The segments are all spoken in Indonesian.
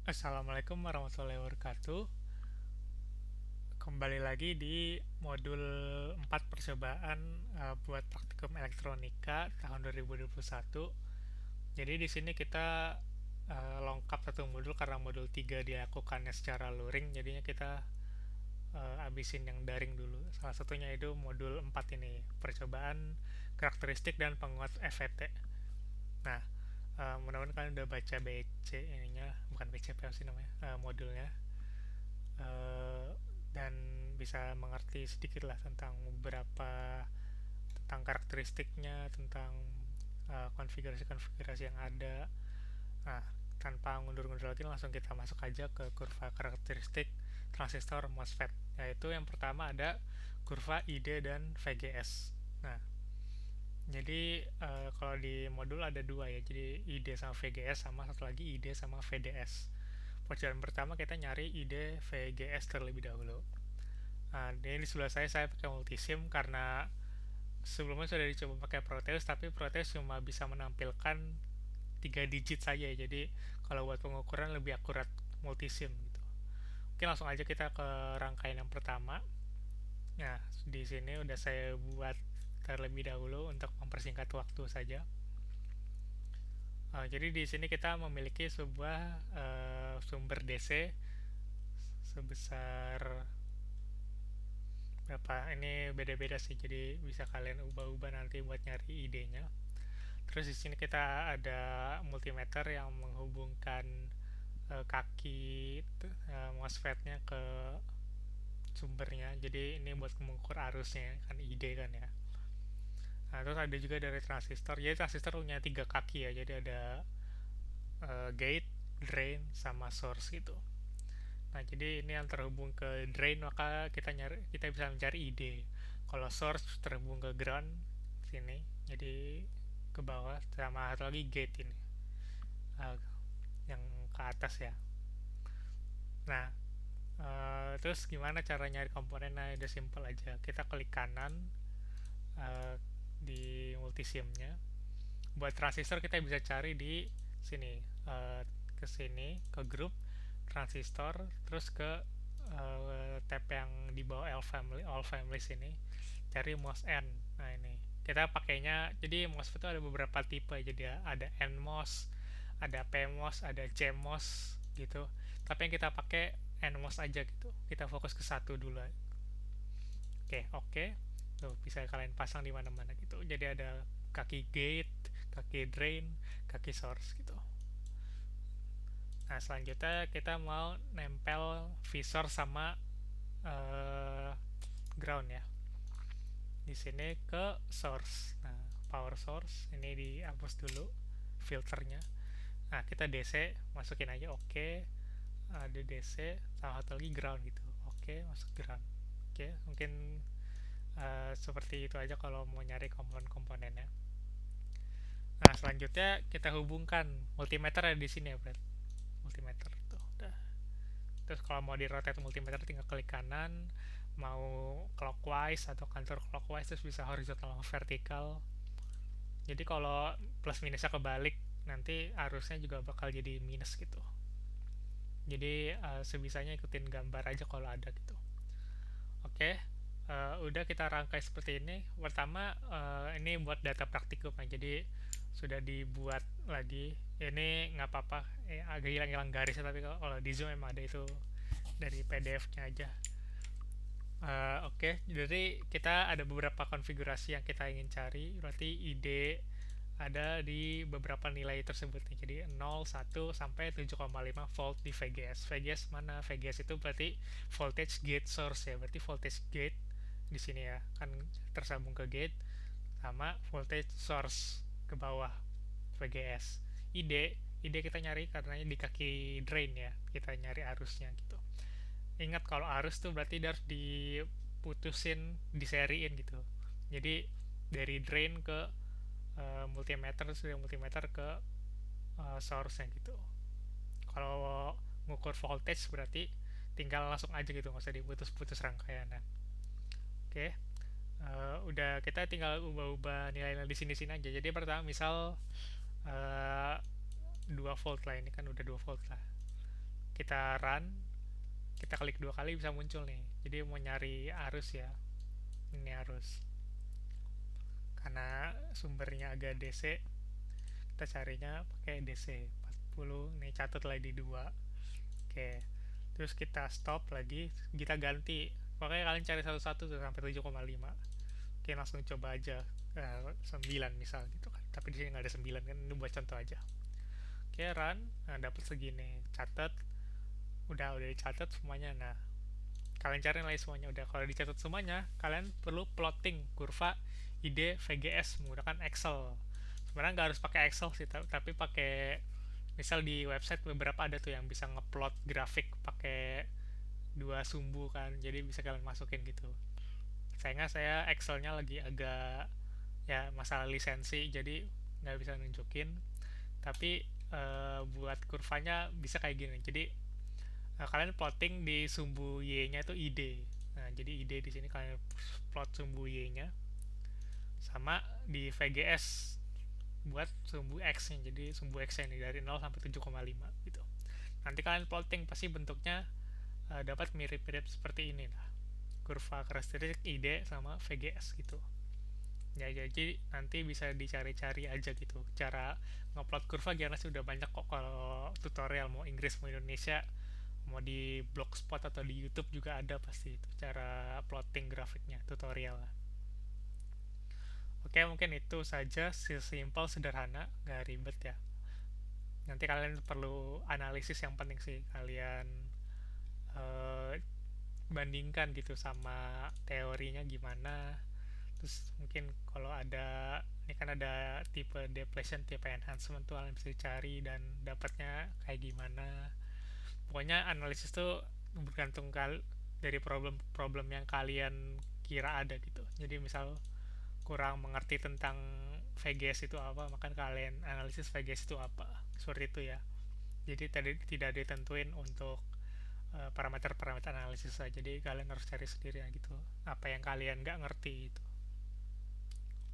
Assalamualaikum warahmatullahi wabarakatuh. Kembali lagi di modul 4 percobaan buat praktikum elektronika tahun 2021. Jadi di sini kita lengkap satu modul karena modul 3 dilakukannya secara luring, jadinya kita abisin yang daring dulu. Salah satunya itu modul 4 ini, percobaan karakteristik dan penguat FET. Nah, mudah-mudahan kalian udah baca BC ininya, bukan BCP sih namanya, modulnya. eh, dan bisa mengerti sedikit lah tentang beberapa tentang karakteristiknya, tentang konfigurasi-konfigurasi yang ada. Nah, tanpa ngundur-ngundur lagi langsung kita masuk aja ke kurva karakteristik transistor MOSFET. Yaitu yang pertama ada kurva ID dan VGS. Nah, jadi kalau di modul ada dua ya, jadi ID sama VGS, sama satu lagi ID sama VDS. Perjalanan pertama kita nyari ID VGS terlebih dahulu. Nah, ini di sebelah saya pakai multisim karena sebelumnya sudah dicoba pakai Proteus, tapi Proteus cuma bisa menampilkan 3 digit saja. Jadi kalau buat pengukuran lebih akurat multisim gitu. Oke, langsung aja kita ke rangkaian yang pertama. Nah, di sini udah saya buat terlebih dahulu untuk mempersingkat waktu saja. Jadi di sini kita memiliki sebuah sumber DC sebesar berapa, ini beda-beda sih, jadi bisa kalian ubah-ubah nanti buat nyari idenya. Terus di sini kita ada multimeter yang menghubungkan kaki MOSFET-nya ke sumbernya, jadi ini buat mengukur arusnya kan, ide kan ya. Nah, terus ada juga dari transistor, jadi transistor punya tiga kaki ya, jadi ada gate, drain, sama source gitu. Nah, jadi ini yang terhubung ke drain, maka kita bisa mencari ID. Kalau source terhubung ke ground sini, jadi ke bawah, sama satu lagi gate ini, uh, yang ke atas ya. Nah, terus gimana cara nyari komponen? Nah, udah simple aja. Kita klik kanan uh, di multisimnya. Buat transistor kita bisa cari di sini, ke sini, ke grup transistor, terus ke tab yang di bawah all family sini, cari MOS-N. Nah, ini kita pakainya, jadi MOSFET itu ada beberapa tipe, jadi ada NMOS, ada PMOS, ada CMOS gitu. Tapi yang kita pakai NMOS aja gitu, kita fokus ke satu dulu. Oke, oke. Tuh, bisa kalian pasang di mana-mana gitu. Jadi ada kaki gate, kaki drain, kaki source gitu. Nah, selanjutnya kita mau nempel visor sama uh, ground ya. Di sini ke source. Nah, power source ini dihapus dulu filternya. Nah, kita DC, masukin aja oke. Ada DC, sama satu lagi ground gitu. Oke, masuk ground. Oke, mungkin seperti itu aja kalau mau nyari komponen-komponennya. Nah, selanjutnya kita hubungkan multimeter ada di sini ya, Brad. Multimeter tuh udah. Terus kalau mau di rotate multimeter tinggal klik kanan, mau clockwise atau counter clockwise, terus bisa horizontal atau vertikal. Jadi kalau plus minusnya kebalik, nanti arusnya juga bakal jadi minus gitu. Jadi sebisanya ikutin gambar aja kalau ada gitu. Oke, udah kita rangkai seperti ini. Pertama, ini buat data praktikum ya, jadi sudah dibuat lagi. Ini nggak apa-apa, agak hilang-hilang garisnya, tapi kalau di Zoom emang ada itu dari PDF-nya aja. Oke, jadi kita ada beberapa konfigurasi yang kita ingin cari. Berarti ide ada di beberapa nilai tersebut nih. Jadi 0, 1 sampai 7,5 volt di VGS. VGS mana? VGS itu berarti voltage gate source ya. Berarti voltage gate di sini ya, kan tersambung ke gate, sama voltage source ke bawah VGS. Ide kita nyari karena di kaki drain ya. Kita nyari arusnya gitu. Ingat kalau arus tuh berarti harus diputusin, diseriin gitu. Jadi dari drain ke multimeter, terus dari multimeter ke source-nya gitu. Kalau ngukur voltage berarti tinggal langsung aja gitu, nggak usah diputus-putus rangkaiannya. Oke, udah, kita tinggal ubah-ubah nilai-nilai di sini-sini aja. Jadi pertama misal uh, 2 volt lah, ini kan udah 2 volt lah. kita run, kita klik 2 kali bisa muncul nih. Jadi mau nyari arus ya, ini arus. Karena sumbernya agak DC, kita carinya pakai DC 40. Nih catat lagi di 2. Oke. Terus kita stop lagi, kita ganti. Pokoknya kalian cari satu-satu tuh sampai 7,5. Oke, langsung coba aja 9 misal gitu kan. Tapi di sini nggak ada 9 kan, ini buat contoh aja. Oke, run. Nah, dapat segini. Catat. Udah dicatat semuanya. Nah, kalian cari nilai semuanya. Udah, kalau dicatat semuanya, kalian perlu plotting kurva ID VGS menggunakan Excel. Sebenarnya nggak harus pakai Excel sih, tapi pakai, misal di website beberapa ada tuh yang bisa ngeplot grafik pakai 2 sumbu kan, jadi bisa kalian masukin gitu. Sayangnya saya Excelnya lagi agak, ya, masalah lisensi, jadi nggak bisa nunjukin. Tapi buat kurvanya bisa kayak gini. Jadi kalian plotting di sumbu y-nya itu id. Nah, jadi id di sini kalian plot sumbu y-nya, sama di VGS buat sumbu x-nya. Jadi sumbu x-nya ini dari 0 sampai 7,5 gitu. Nanti kalian plotting pasti bentuknya dapat mirip-mirip seperti ini lah. Kurva karakteristik id sama VGS gitu. Ya, jadi nanti bisa dicari-cari aja gitu. Cara ngeplot kurva gimana sih, udah banyak kok kalau tutorial, mau Inggris mau Indonesia, mau di Blogspot atau di YouTube juga ada pasti itu cara plotting grafiknya, tutorial lah. Oke, mungkin itu saja, simpel, sederhana, nggak ribet ya. Nanti kalian perlu analisis yang penting sih, kalian eh, bandingkan gitu sama teorinya gimana. Terus mungkin kalau ada, ini kan ada tipe depletion, tipe enhancement tuh kalian bisa cari dan dapatnya kayak gimana. Pokoknya analisis tuh bergantung dari problem-problem yang kalian kira ada gitu. Jadi misal kurang mengerti tentang VGS itu apa, maka kalian analisis VGS itu apa, seperti itu ya. Jadi tadi tidak ditentuin untuk parameter-parameter analisis saja, jadi kalian harus cari sendiri ya gitu, apa yang kalian nggak ngerti itu.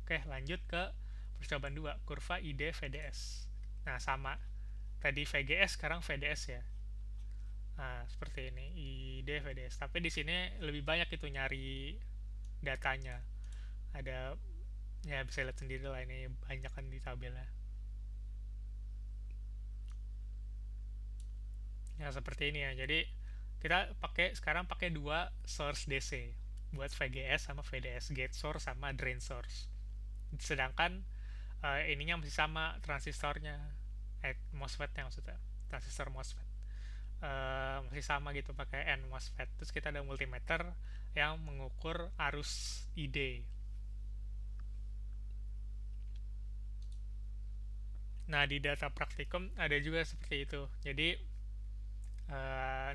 Oke, lanjut ke percobaan 2, kurva ID VDS. Nah, sama tadi VGS, sekarang VDS ya. Nah, seperti ini ID VDS, tapi di sini lebih banyak itu nyari datanya. Ada, ya bisa lihat sendiri lah, ini banyak kan di tabelnya. Ya seperti ini ya. Jadi kita sekarang pakai 2 source DC buat VGS sama VDS, gate source sama drain source. Sedangkan ininya masih sama, transistornya, MOSFET-nya maksudnya, transistor MOSFET masih sama gitu, pakai N MOSFET. Terus kita ada multimeter yang mengukur arus ID. Nah, di data praktikum ada juga seperti itu. Jadi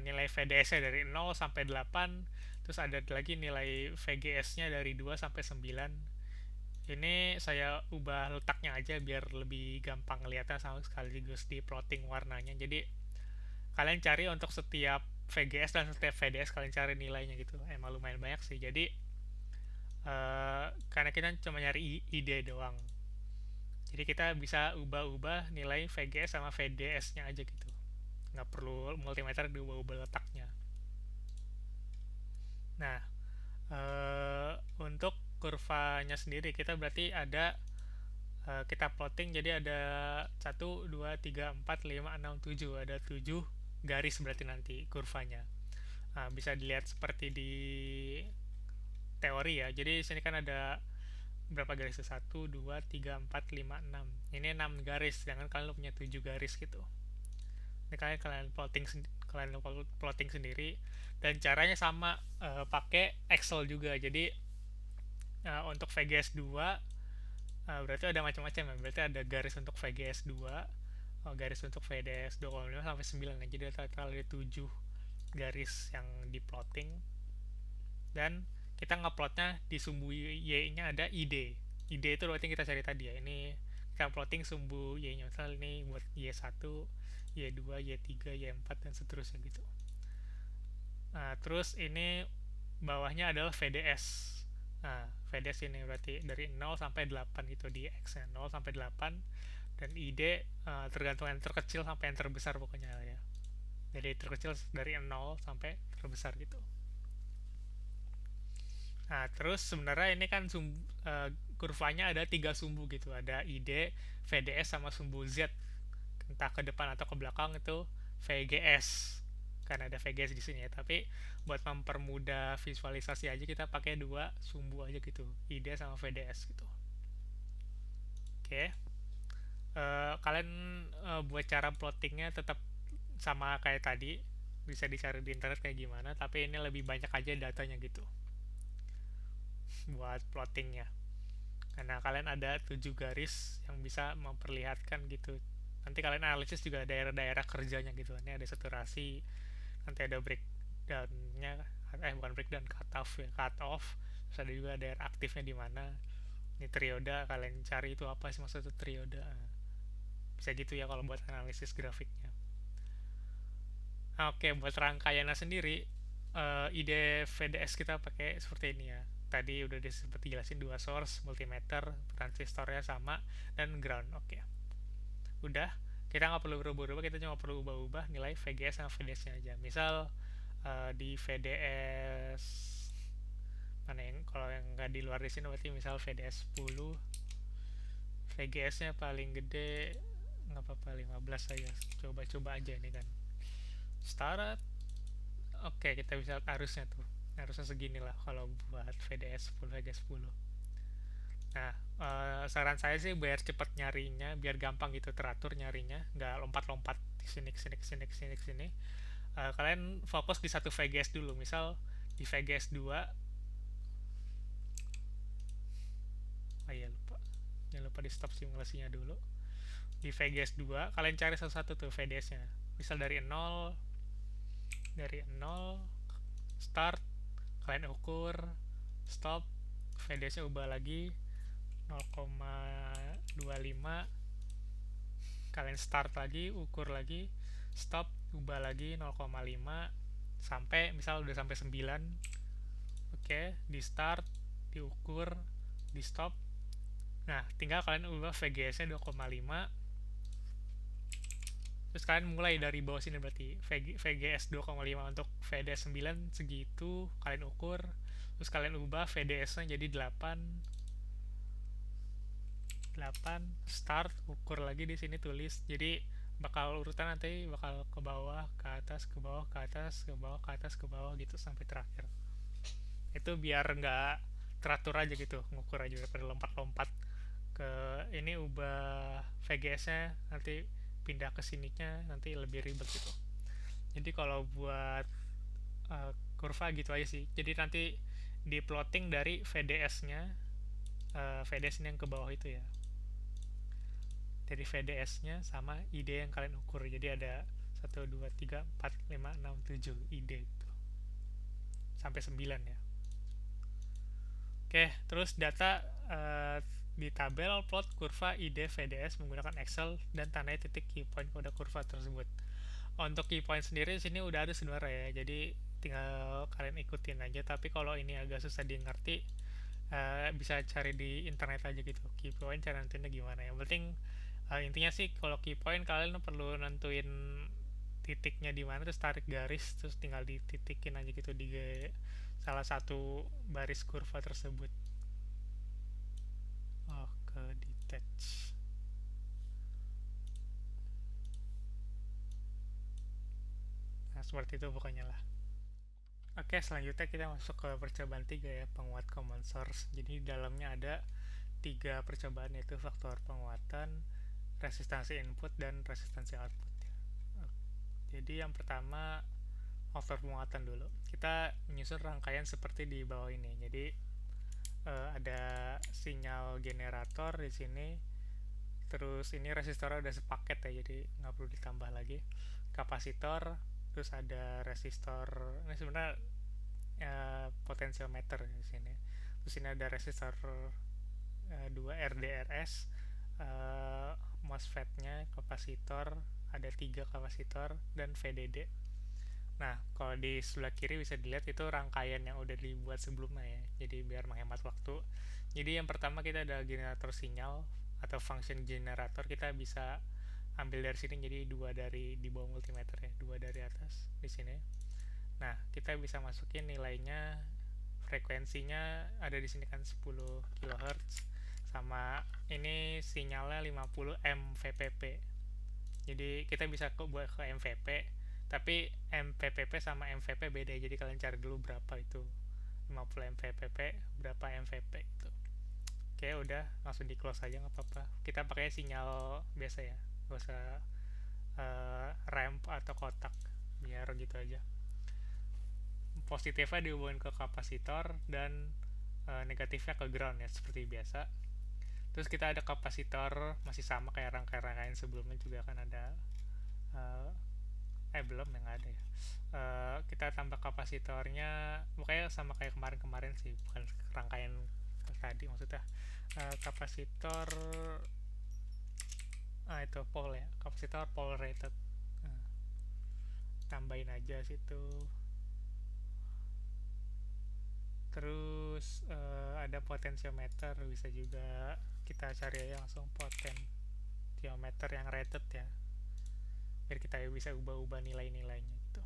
nilai VDS-nya dari 0 sampai 8, terus ada lagi nilai VGS-nya dari 2 sampai 9. Ini saya ubah letaknya aja biar lebih gampang ngeliatnya, sama sekaligus di plotting warnanya. Jadi kalian cari untuk setiap VGS dan setiap VDS, kalian cari nilainya gitu. Emang lumayan banyak sih. Jadi karena kita cuma nyari ID doang, jadi kita bisa ubah-ubah nilai VGS sama VDS-nya aja gitu, nggak perlu multimeter diubah-ubah letaknya. Nah, untuk kurvanya sendiri kita berarti ada, kita plotting, jadi ada 1, 2, 3, 4, 5, 6, 7, ada 7 garis berarti nanti kurvanya. Nah, bisa dilihat seperti di teori ya. Jadi di sini kan ada berapa garis? 1, 2, 3, 4, 5, 6. Ini 6 garis, sedangkan kalian punya 7 garis gitu. Ini kalian plotting sendiri, dan caranya sama, pakai Excel juga. Jadi untuk VGS 2 berarti ada macam-macam ya. Berarti ada garis untuk VGS 2, garis untuk VDS 2,5 sampai 9. Jadi total ada 7 garis yang diplotting, dan kita ngeplotnya di sumbu y-nya ada id. Id itu berarti kita cari tadi ya. Ini kita plotting sumbu y-nya, misal ini buat y1, y2, y3, y4 dan seterusnya gitu. Nah, terus ini bawahnya adalah VDS. Nah, VDS ini berarti dari 0 sampai 8 gitu di X-nya, 0 sampai 8, dan ID tergantung yang terkecil sampai yang terbesar pokoknya ya. Jadi terkecil dari 0 sampai terbesar gitu. Nah, terus sebenarnya ini kan kurvanya ada tiga sumbu gitu. Ada ID, VDS sama sumbu Z. Entah ke depan atau ke belakang itu VGS. Karena ada VGS di sini ya. Tapi buat mempermudah visualisasi aja kita pakai dua sumbu aja gitu. ID sama VDS gitu. Oke. Kalian buat cara plottingnya tetap sama kayak tadi. Bisa dicari di internet kayak gimana. Tapi ini lebih banyak aja datanya gitu. Buat plottingnya. Karena kalian ada 7 garis yang bisa memperlihatkan gitu. Nanti kalian analisis juga daerah-daerah kerjanya gitu. Ini ada saturasi, nanti ada breakdownnya, bukan breakdown, cut off ya, cut off. Terus ada juga daerah aktifnya di mana. Ini trioda, kalian cari itu apa sih maksudnya trioda. Bisa gitu ya kalau buat analisis grafiknya. Oke, buat rangkaiannya sendiri, ide VDS kita pakai seperti ini ya. Tadi udah sempat dijelasin dua source, multimeter, transistornya sama, dan ground. Oke, udah. Kita nggak perlu berubah-ubah, kita cuma perlu ubah-ubah nilai VGS sama VDS-nya aja. Misal di VDS mana yang kalau yang nggak di luar di sini berarti misal VDS 10, VGS-nya paling gede nggak apa-apa 15 aja. Coba-coba aja ini kan. Start. Oke, kita bisa arusnya tuh. Arusnya segini lah kalau buat VDS 10, VGS 10. Nah, saran saya sih biar cepet nyarinya, biar gampang gitu teratur nyarinya, nggak lompat-lompat sini ke sini ke sini ke sini ke sini. Kalian fokus di satu VGS dulu. Misal di VGS 2, oh iya lupa. Jangan lupa di stop simulasinya dulu. Di VGS 2, kalian cari satu-satu tuh VDS-nya. Misal dari nol start, kalian ukur, stop, VDS-nya ubah lagi 0,25, kalian start lagi, ukur lagi, stop, ubah lagi 0,5 sampai misal udah sampai 9. Oke, di start, diukur, di stop. Nah, tinggal kalian ubah VGS-nya 2,5. Terus kalian mulai dari bawah sini berarti VGS 2,5 untuk VDS 9 segitu kalian ukur. Terus kalian ubah VDS-nya jadi 8. Start, ukur lagi di sini tulis. Jadi bakal urutan nanti bakal ke bawah, ke atas, ke bawah, ke atas, ke bawah, ke atas, ke bawah gitu sampai terakhir. Itu biar nggak teratur aja gitu, ngukur aja daripada lompat-lompat ke ini ubah VGS-nya nanti pindah ke sininya nanti lebih ribet gitu. Jadi kalau buat kurva gitu aja sih. Jadi nanti di plotting dari VDS-nya, VDS ini yang ke bawah itu ya. Dari VDS-nya sama ID yang kalian ukur. Jadi ada 1, 2, 3, 4, 5, 6, 7 ID gitu. Sampai 9 ya. Oke, terus data di tabel plot kurva ID VDS menggunakan Excel dan tandai titik key point pada kurva tersebut. Untuk key point sendiri di sini udah ada sebenarnya ya, jadi tinggal kalian ikutin aja. Tapi kalau ini agak susah di ngerti, bisa cari di internet aja gitu. Key point cara nentuinnya gimana. Yang penting intinya sih kalau key point kalian perlu nentuin titiknya di mana, terus tarik garis, terus tinggal dititikin aja gitu di salah satu baris kurva tersebut. Oh, ke detach. Nah, seperti itu pokoknya lah. Oke, selanjutnya kita masuk ke percobaan 3 ya, penguat common source. Jadi di dalamnya ada 3 percobaan, yaitu faktor penguatan, resistansi input, dan resistansi output. Jadi yang pertama faktor penguatan dulu. Kita menyusun rangkaian seperti di bawah ini. Jadi ada sinyal generator di sini. Terus ini resistornya udah sepaket ya, jadi nggak perlu ditambah lagi. Kapasitor, terus ada resistor. Ini sebenarnya potentiometer di sini. Terus ini ada resistor 2 RDRS, MOSFET-nya, kapasitor, ada 3 kapasitor, dan VDD. Nah, kalau di sebelah kiri bisa dilihat itu rangkaian yang udah dibuat sebelumnya ya. Jadi biar menghemat waktu. Jadi yang pertama kita ada generator sinyal atau function generator, kita bisa ambil dari sini, jadi dua dari di bawah multimeter ya, dua dari atas di sini. Nah, kita bisa masukin nilainya, frekuensinya ada di sini kan 10 kHz, sama ini sinyalnya 50 mVPP. Jadi kita bisa buat ke mVP, tapi mPPP sama mVP beda, jadi kalian cari dulu berapa itu 50 mVPP, berapa mVP itu. Oke, udah langsung di close aja, nggak apa-apa. Kita pakai sinyal biasa ya, nggak usah ramp atau kotak, biar gitu aja. Positifnya dihubungin ke kapasitor dan negatifnya ke ground ya, seperti biasa. Terus kita ada kapasitor, masih sama kayak rangkaian-rangkaian sebelumnya juga kan ada uh, belum yang ada ya. Kita tambah kapasitornya, makanya sama kayak kemarin-kemarin sih, bukan rangkaian tadi maksudnya. Kapasitor itu pole ya, kapasitor pole rated. Nah, tambahin aja situ. Terus ada potentiometer, bisa juga kita cari aja langsung potentiometer yang rated ya, biar kita bisa ubah-ubah nilai-nilainya gitu.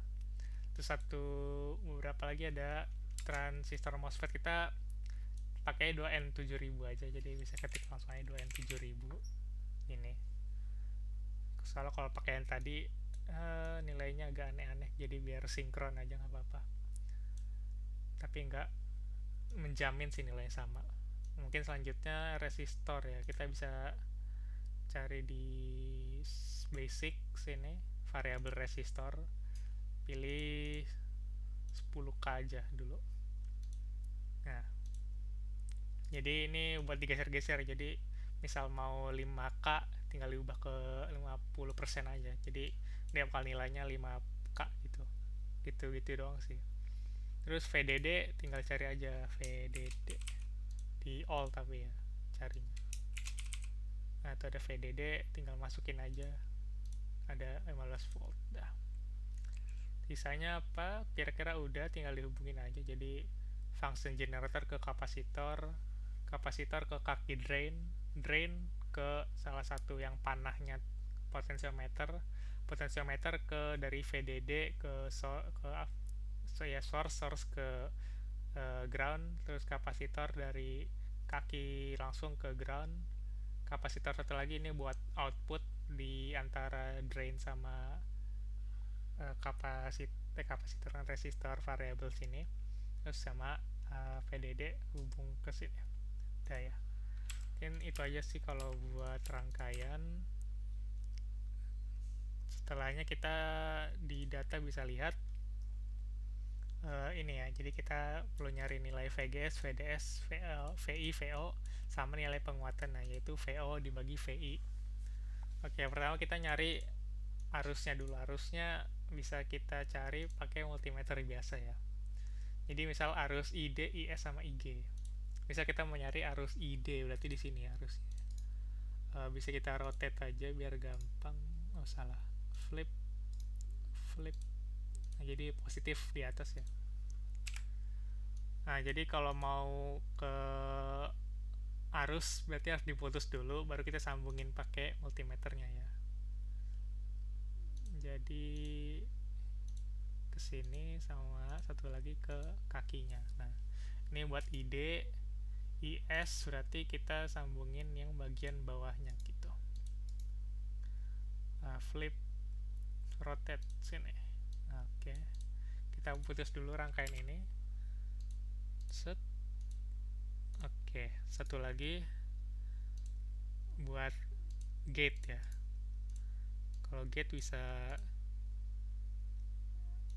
Terus beberapa lagi ada transistor MOSFET, kita pakai 2N7000 aja, jadi bisa ketik langsung aja 2N7000 ini. Soalnya kalau pakai yang tadi nilainya agak aneh-aneh, jadi biar sinkron aja nggak apa-apa, tapi nggak menjamin sih nilai sama. Mungkin selanjutnya resistor ya, kita bisa cari di basic sini, variabel resistor, pilih 10k aja dulu. Nah, jadi ini buat digeser-geser, jadi misal mau 5k tinggal diubah ke 50% aja, jadi dia bakal nilainya 5k gitu gitu doang sih. Terus VDD tinggal cari aja VDD di all, tapi ya carinya. Nah, itu ada VDD, tinggal masukin aja, ada 15 volt dah. Sisanya apa kira-kira udah tinggal dihubungin aja, jadi function generator ke kapasitor, kapasitor ke kaki drain, drain ke salah satu yang panahnya potensiometer, potensiometer ke dari VDD ke source ke ground, terus kapasitor dari kaki langsung ke ground, kapasitor satu lagi ini buat output di antara drain sama kapasitor dan resistor variabel sini, terus sama VDD hubung ke sini. Udah ya, mungkin itu aja sih kalau buat rangkaian. Setelahnya kita di data bisa lihat ini ya, jadi kita perlu nyari nilai VGS, VDS, VI, VO, sama nilai penguatan, nah yaitu VO dibagi VI. Oke, pertama kita nyari arusnya dulu. Arusnya bisa kita cari pakai multimeter biasa ya, jadi misal arus ID, IS, sama IG. Bisa kita mau nyari arus ID, berarti di sini arusnya. Bisa kita rotate aja biar gampang. Oh salah, flip. Nah, jadi positif di atas ya. Nah, jadi kalau mau ke arus berarti harus diputus dulu, baru kita sambungin pakai multimeternya ya. Jadi ke sini sama satu lagi ke kakinya. Nah, ini buat ID, IS berarti kita sambungin yang bagian bawahnya gitu. Flip, rotate sini. Oke, kita putus dulu rangkaian ini. Set. Oke, satu lagi buat gate ya. Kalau gate bisa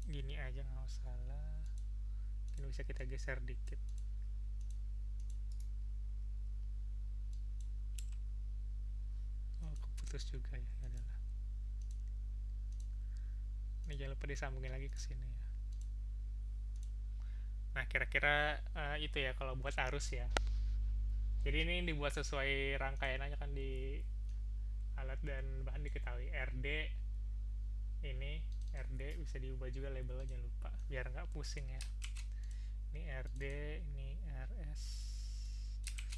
gini aja, nggak salah. Ini bisa kita geser dikit. Oh, keputus juga ya, adalah. Ini jangan lupa disambungin lagi ke sini ya. Nah, kira-kira itu ya kalau buat arus ya. Jadi ini dibuat sesuai rangkaian aja kan, di alat dan bahan diketahui. RD ini RD bisa diubah juga labelnya, jangan lupa biar nggak pusing ya. Ini RD, ini RS,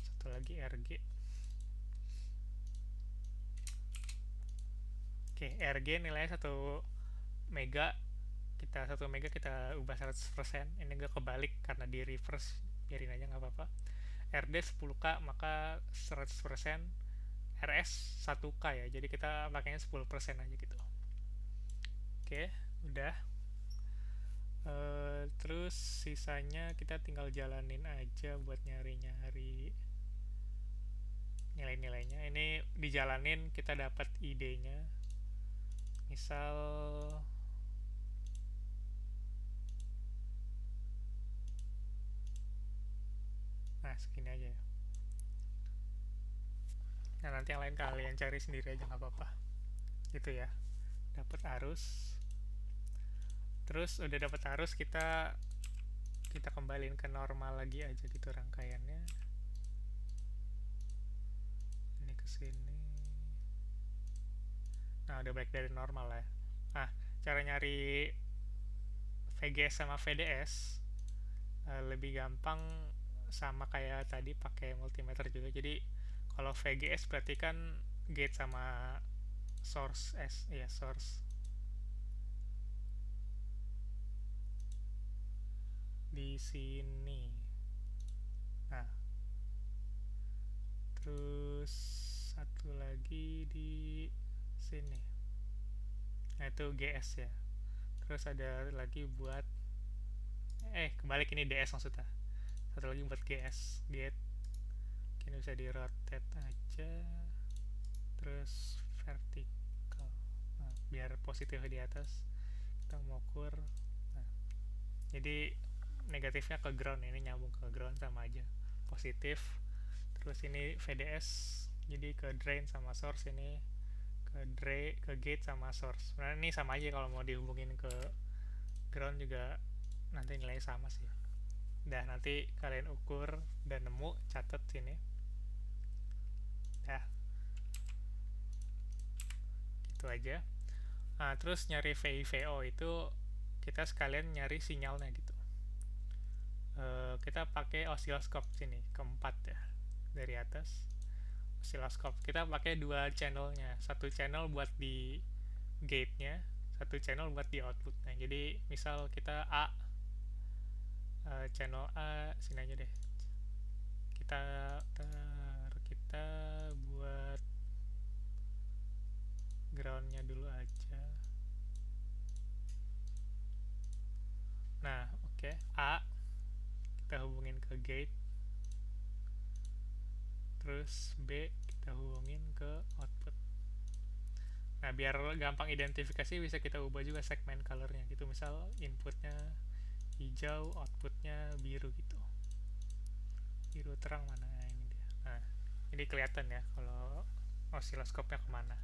satu lagi RG. Oke, RG nilainya 1 mega, 1 mega kita ubah 100%. Ini gak kebalik karena di reverse, biarin aja nggak apa-apa. RD 10k maka 100%, RS 1k ya, jadi kita pakainya 10% aja gitu. Oke, udah. Terus sisanya kita tinggal jalanin aja buat nyari-nyari nilai-nilainya. Ini dijalanin kita dapat idenya. Misal nah segini aja ya. Nah nanti yang lain kalian cari sendiri aja nggak apa-apa. Gitu ya. Dapat arus. Terus udah dapat arus, kita kembaliin ke normal lagi aja gitu rangkaiannya. Ini ke sini. Nah, udah balik dari normal lah ya. Nah, cara nyari VGS sama VDS lebih gampang, sama kayak tadi pakai multimeter juga. Jadi kalau VGS berarti kan gate sama source ya source di sini. Nah, terus satu lagi di sini. Nah, itu GS ya. Terus ada lagi buat kebalik, ini DS maksudnya. Satu lagi buat GS, gate. Ini bisa di rotate aja. Terus vertical. Nah, biar positif di atas. Kita mau ukur. Nah, jadi negatifnya ke ground, ini nyambung ke ground sama aja. Positif. Terus ini VDS, jadi ke drain sama source, ini ke gate sama source. Sebenarnya ini sama aja, kalau mau dihubungin ke ground juga nanti nilainya sama sih. Dah, nanti kalian ukur dan nemu, catat sini. Dah, itu aja. Nah, terus nyari VIVO itu kita sekalian nyari sinyalnya gitu. Kita pakai oscilloscope sini, keempat ya, dari atas. Oscilloscope kita pakai 2 channelnya, 1 channel buat di gate nya, 1 channel buat di output. Nah, jadi misal kita channel A sini aja deh, kita buat groundnya dulu aja. Nah, oke. A kita hubungin ke gate, terus B kita hubungin ke output. Nah, biar gampang identifikasi bisa kita ubah juga segmen colornya gitu. Misal inputnya hijau, outputnya biru gitu. Biru terang mana, ini dia. Nah, ini kelihatan ya kalau osiloskopnya kemana.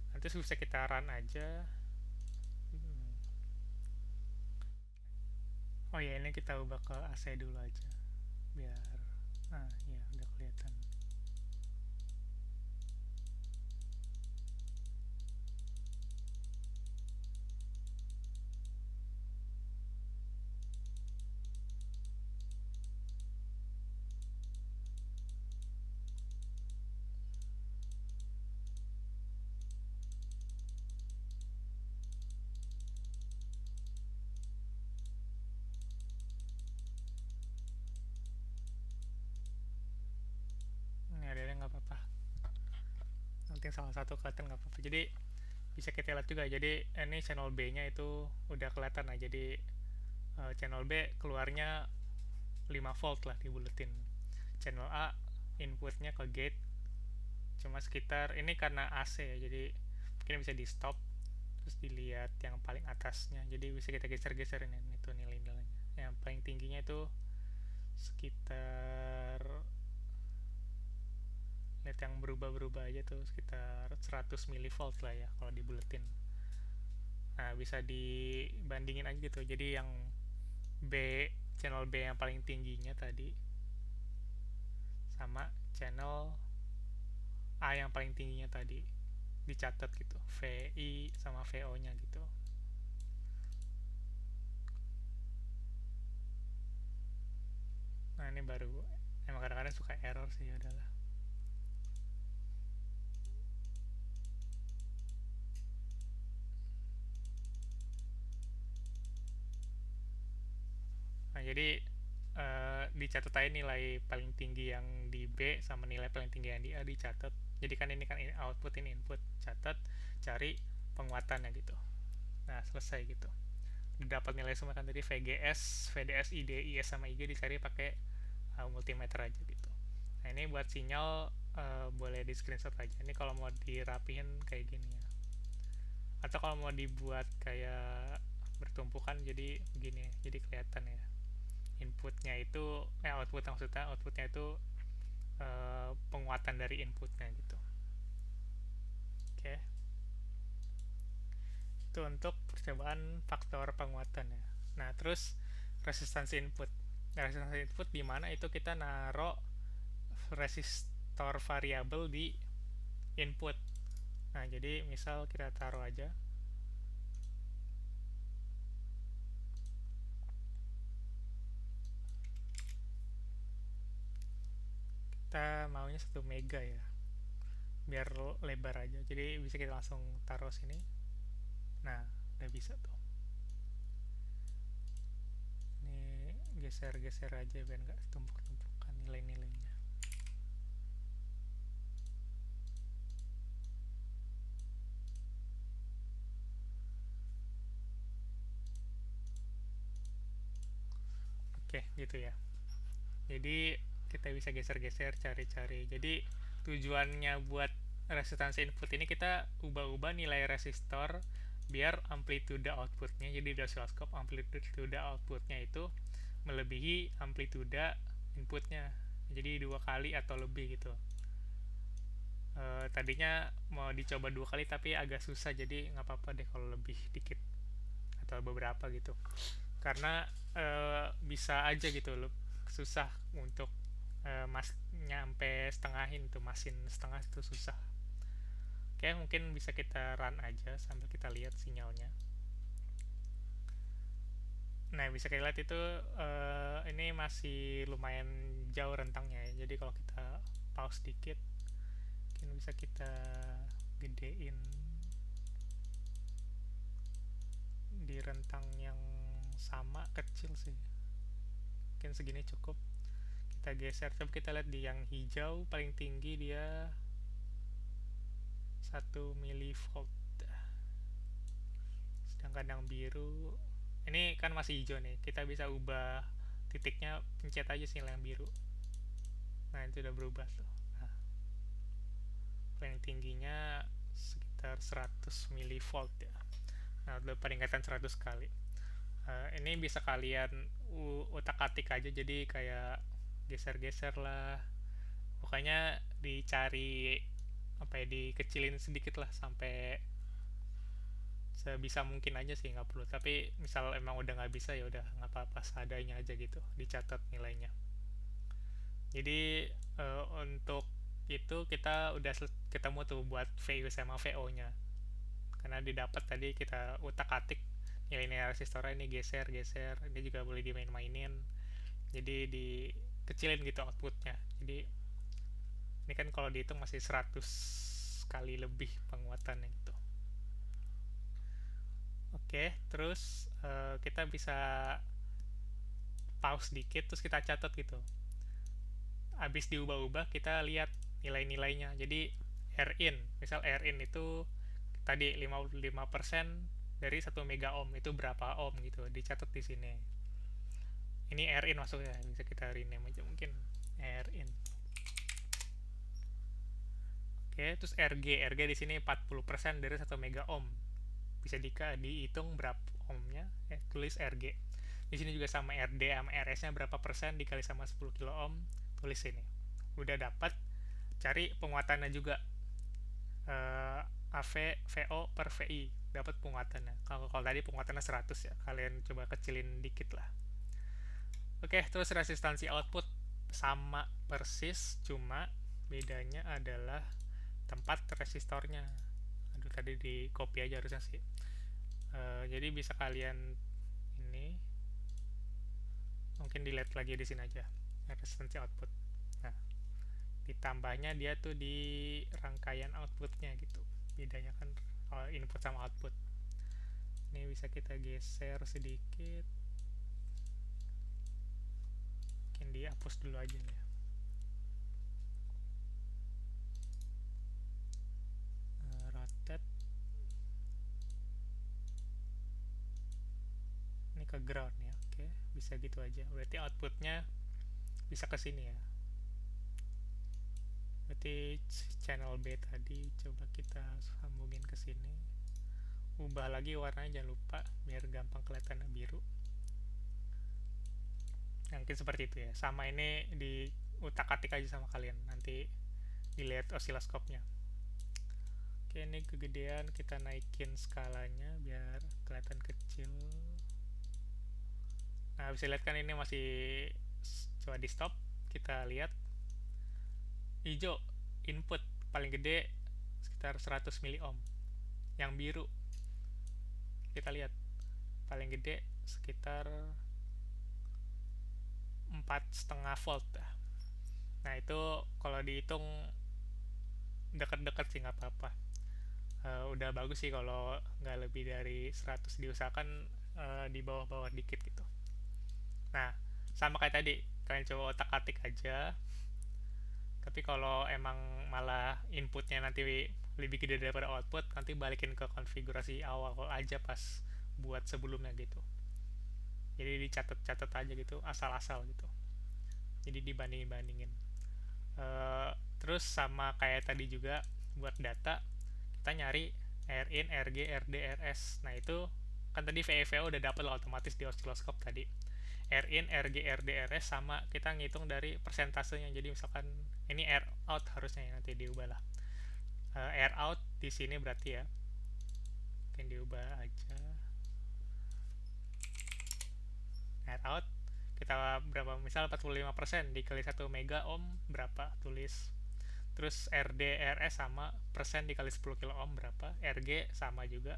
Nanti bisa kita run aja. Oh ya, ini kita ubah ke AC dulu aja biar ya udah kelihatan. Ini ada nggak apa-apa, nanti salah satu kelihatan nggak apa-apa. Jadi bisa kita lihat juga, jadi ini channel B nya itu udah kelihatan lah. Jadi channel B keluarnya 5 volt lah dibuletin. Channel A inputnya ke gate cuma sekitar, ini karena AC ya, jadi mungkin bisa di stop, terus dilihat yang paling atasnya. Jadi bisa kita geser-geserin ini tuh nilai-nilainya. Yang paling tingginya itu sekitar, lihat yang berubah-berubah aja tuh, sekitar 100 milivolt lah ya kalau dibuletin. Nah, bisa dibandingin aja gitu. Jadi yang channel B yang paling tingginya tadi sama channel A yang paling tingginya tadi dicatat gitu, VI sama VO nya gitu. Nah, ini baru, emang kadang-kadang suka error sih, ya udahlah. jadi dicatat aja nilai paling tinggi yang di B sama nilai paling tinggi yang di A dicatat. Jadi kan ini kan output, ini input, catat, cari penguatannya gitu. Nah, selesai gitu. Dapat nilai semua kan tadi VGS, VDS, ID, IS sama IG dicari pakai multimeter aja gitu. Nah, ini buat sinyal boleh di screenshot aja. Ini kalau mau dirapihin kayak gini ya. Atau kalau mau dibuat kayak bertumpukan jadi begini, jadi kelihatan ya. Inputnya itu output, maksudnya outputnya itu penguatan dari inputnya gitu. Oke, itu untuk percobaan faktor penguatan ya. Nah, terus resistansi input. Nah, resistansi input di mana itu kita naruh resistor variabel di input. Nah, jadi misal kita taruh aja kita maunya 1 mega ya, biar lebar aja, jadi bisa kita langsung taruh sini. Nah, udah bisa tuh. Ini geser-geser aja biar nggak tumpuk-tumpukan nilai-nilainya. Oke, gitu ya. Jadi kita bisa geser-geser, cari-cari. Jadi tujuannya buat resistansi input ini kita ubah-ubah nilai resistor biar amplitude outputnya, jadi di osiloskop amplitude outputnya itu melebihi amplitude inputnya, jadi 2 kali atau lebih gitu. Tadinya mau dicoba 2 kali tapi agak susah, jadi nggak apa-apa deh kalau lebih dikit atau beberapa gitu, karena bisa aja gitu loh, susah untuk nyampe setengahin tuh, masin setengah itu susah. Oke, mungkin bisa kita run aja sambil kita lihat sinyalnya. Nah, bisa kita lihat itu ini masih lumayan jauh rentangnya ya. Jadi kalau kita pause dikit, mungkin bisa kita gedein di rentang yang sama, kecil sih. Mungkin segini cukup. Kita geser, coba kita lihat di yang hijau paling tinggi dia 1 milivolt, sedangkan yang biru ini kan masih hijau nih, kita bisa ubah titiknya, pencet aja sih yang biru. Nah, itu udah berubah tuh. Nah, paling tingginya sekitar 100 milivolt ya. Nah, udah peningkatan 100 kali. Ini bisa kalian utak-atik aja, jadi kayak geser-geser lah, pokoknya dicari apa ya, dikecilin sedikit lah sampai sebisa mungkin aja sih, nggak perlu, tapi misal emang udah nggak bisa ya udah nggak apa-apa, seadanya aja gitu dicatat nilainya. Jadi untuk itu kita udah ketemu tuh buat VU sama VO nya, karena didapat tadi kita utak-atik nilai-nilai resistornya, ini geser-geser, ini juga boleh dimain-mainin, jadi dikecilin gitu outputnya. Jadi ini kan kalau dihitung masih 100 kali lebih penguatannya gitu. Oke, terus kita bisa pause dikit terus kita catat gitu. Habis diubah-ubah kita lihat nilai-nilainya. Jadi Rin, misal Rin itu tadi 55% dari 1 mega ohm itu berapa ohm gitu, dicatat di sini. Ini Rin masuknya, bisa kita rename aja mungkin Rin. Oke, terus RG di sini 40% dari 1 mega ohm. Bisa dihitung berapa ohmnya, tulis RG. Di sini juga sama RD sama RS-nya berapa persen dikali sama 10 kilo ohm, tulis ini. Udah dapat, cari penguatannya juga. AV VO per VI, dapat penguatannya. Kalau tadi penguatannya 100 ya, kalian coba kecilin dikit lah. Oke, terus resistansi output sama persis, cuma bedanya adalah tempat resistornya. Aduh, tadi di copy aja harusnya sih. Jadi bisa kalian ini mungkin dilihat lagi di sini aja, resistansi output. Nah, ditambahnya dia tuh di rangkaian outputnya gitu, bedanya kan input sama output. Ini bisa kita geser sedikit. dihapus dulu aja ya. Rotate ini ke ground ya. Oke, bisa gitu aja. Berarti outputnya bisa ke sini ya. Berarti channel B tadi coba kita sambungin ke sini. Ubah lagi warnanya, jangan lupa biar gampang kelihatan biru. Mungkin seperti itu ya. Sama ini di utak-atik aja sama kalian. Nanti dilihat osiloskopnya. Oke, ini kegedean, kita naikin skalanya biar kelihatan kecil. Nah, bisa lihat kan ini masih, coba di stop, kita lihat hijau input paling gede sekitar 100 miliohm. Yang biru kita lihat paling gede sekitar 4,5 volt. Nah, itu kalau dihitung deket-deket sih nggak apa-apa. Udah bagus sih kalau nggak lebih dari 100, diusahakan di bawah-bawah dikit gitu. Nah, sama kayak tadi, kalian coba otak-atik aja. Tapi kalau emang malah inputnya nanti lebih gede daripada output, nanti balikin ke konfigurasi awal aja pas buat sebelumnya gitu. Jadi dicatat-catat aja gitu, asal-asal gitu. Jadi dibanding-bandingin. Terus sama kayak tadi juga, buat data kita nyari RIN, RG, RD, RS. Nah itu kan tadi VEVO udah dapet otomatis di osiloskop tadi. RIN, RG, RD, RS sama kita ngitung dari persentasenya. Jadi misalkan ini R out harusnya ya, nanti diubah lah. R out di sini berarti ya. Mungkin diubah aja. R out kita berapa? Misal 45% dikali 1 mega ohm berapa? Tulis. Terus RD, RS sama persen dikali 10 kilo ohm berapa? RG sama juga.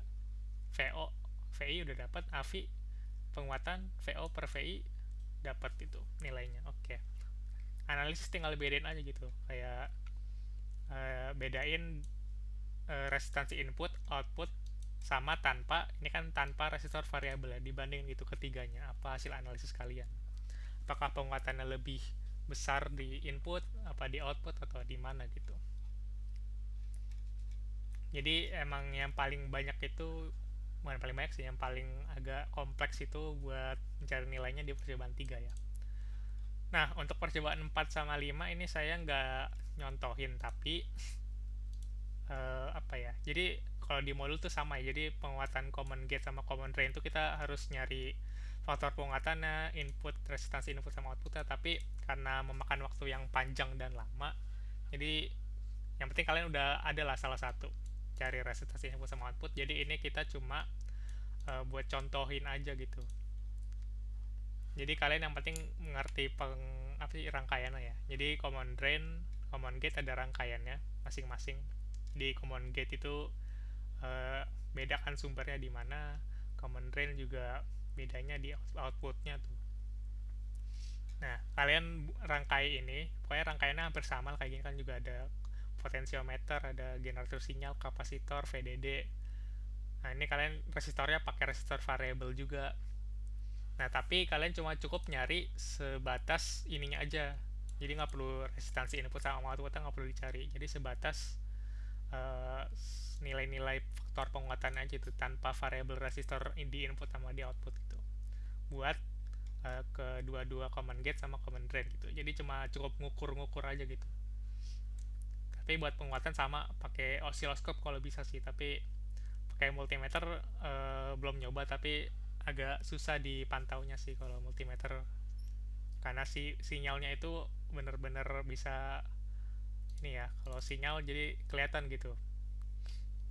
VO, VI udah dapat. AVI penguatan VO per VI dapat itu nilainya. Oke. Analisis tinggal bedain aja gitu. Kayak bedain resistansi input, output sama tanpa, ini kan tanpa resistor variabel ya, dibandingin itu ketiganya, apa hasil analisis kalian, apakah penguatannya lebih besar di input apa di output atau di mana gitu. Jadi emang yang paling banyak itu, bukan paling banyak sih, yang paling agak kompleks itu buat mencari nilainya di percobaan 3 ya. Nah, untuk percobaan 4 sama 5 ini saya nggak nyontohin, tapi apa ya, jadi kalau di modul tuh sama ya, jadi penguatan common gate sama common drain tuh kita harus nyari faktor penguatannya, input, resistansi input sama outputnya, tapi karena memakan waktu yang panjang dan lama, jadi yang penting kalian udah ada lah salah satu cari resistansi input sama output. Jadi ini kita cuma buat contohin aja gitu. Jadi kalian yang penting mengerti apa sih rangkaiannya ya. Jadi common drain, common gate ada rangkaiannya masing-masing. Di common gate itu bedakan sumbernya di mana. Common drain juga bedanya di outputnya tuh. Nah, kalian rangkai ini, pokoknya rangkaiannya hampir sama kayak gini kan, juga ada potensiometer, ada generator sinyal, kapasitor, VDD. Nah, ini kalian resistornya pakai resistor variabel juga. Nah, tapi kalian cuma cukup nyari sebatas ininya aja. Jadi nggak perlu resistansi input sama outputnya, nggak perlu dicari. Jadi sebatas uh, nilai-nilai faktor penguatan aja itu, tanpa variabel resistor di input sama di output itu. Buat kedua-dua common gate sama common drain gitu. Jadi cuma cukup ngukur-ngukur aja gitu. Tapi buat penguatan sama pakai osiloskop kalau bisa sih, tapi pakai multimeter belum nyoba, tapi agak susah dipantaunya sih kalau multimeter, karena sinyalnya itu bener-bener bisa ini ya, kalau sinyal jadi kelihatan gitu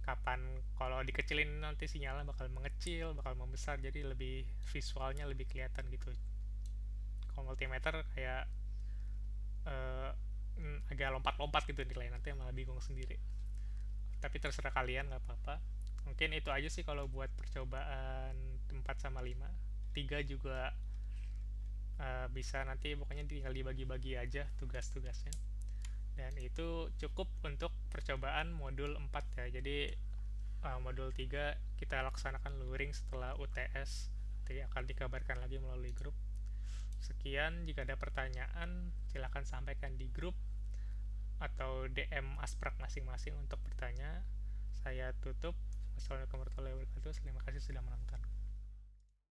kapan, kalau dikecilin nanti sinyalnya bakal mengecil, bakal membesar, jadi lebih visualnya lebih kelihatan gitu. Kalau multimeter kayak agak lompat-lompat gitu nilai, nanti malah bingung sendiri. Tapi terserah kalian, nggak apa-apa. Mungkin itu aja sih kalau buat percobaan 4 sama 5. 3 juga bisa nanti, pokoknya tinggal dibagi-bagi aja tugas-tugasnya. Dan itu cukup untuk percobaan modul 4 ya. Jadi modul 3 kita laksanakan luring setelah UTS. Nanti akan dikabarkan lagi melalui grup. Sekian, jika ada pertanyaan silahkan sampaikan di grup atau DM Asprak masing-masing untuk bertanya. Saya tutup. Wassalamualaikum warahmatullahi wabarakatuh. Terima kasih sudah menonton.